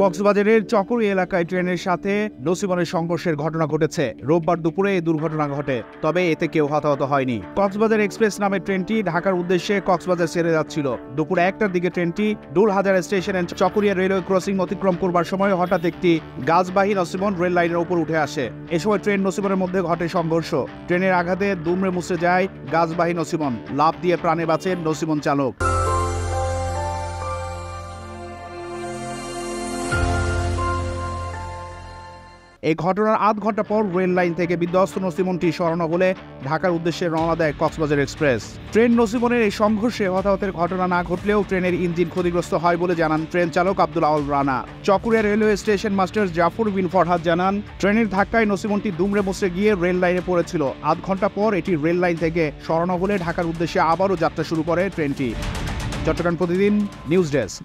কক্সবাজারের চকরি এলাকায় ট্রেনের সাথে নসিমনের সংঘর্ষের ঘটনা ঘটেছে। রোববার দুপুরে এই দুর্ঘটনা ঘটে, তবে এতে কেউ হতাহত হয়নি। কক্সবাজার এক্সপ্রেস নামের ট্রেনটি ঢাকার উদ্দেশ্যে কক্সবাজার ছেড়ে যাচ্ছিল। দুপুর 1টার দিকে ট্রেনটি ডুলহাজার স্টেশনের চকরিয়া রেলওয়ে ক্রসিং অতিক্রম করবার সময় হঠাৎ একটি গাছবাহী নসিমন রেল লাইনের উপর উঠে আসে। এ সময় ট্রেন নসিমনের মধ্যে ঘটে সংঘর্ষ। ট্রেনের আঘাতে দুমড়ে মুচড়ে যায় গাছবাহী নসিমন। লাফ দিয়ে প্রাণে বাঁচেন নসিমন চালক। এই ঘটনার আধ ঘন্টা পর রেল লাইন থেকে বিধ্বস্ত নসিমনটি সরানো হলে ঢাকার উদ্দেশ্যে রওনা দেয় কক্সবাজার এক্সপ্রেস। ট্রেন নসিমনের এই সংঘর্ষে হতাহতের ঘটনা না ঘটলেও ট্রেনের ইঞ্জিন ক্ষতিগ্রস্ত হয় বলে জানান ট্রেন চালক Abdul Awal Rana. Chakaria railway station master Jafar Bin Farhad জানান, ট্রেনের ধাক্কায় নসিমনটি দুমড়ে মুচড়ে গিয়ে রেল লাইনে পড়েছিল। আধ ঘন্টা পর এটি রেল লাইন থেকে সরানো হলে ঢাকার উদ্দেশ্যে আবারও যাত্রা শুরু করে ট্রেনটি। চট্টগ্রাম প্রতিদিন নিউজ ডেস্ক।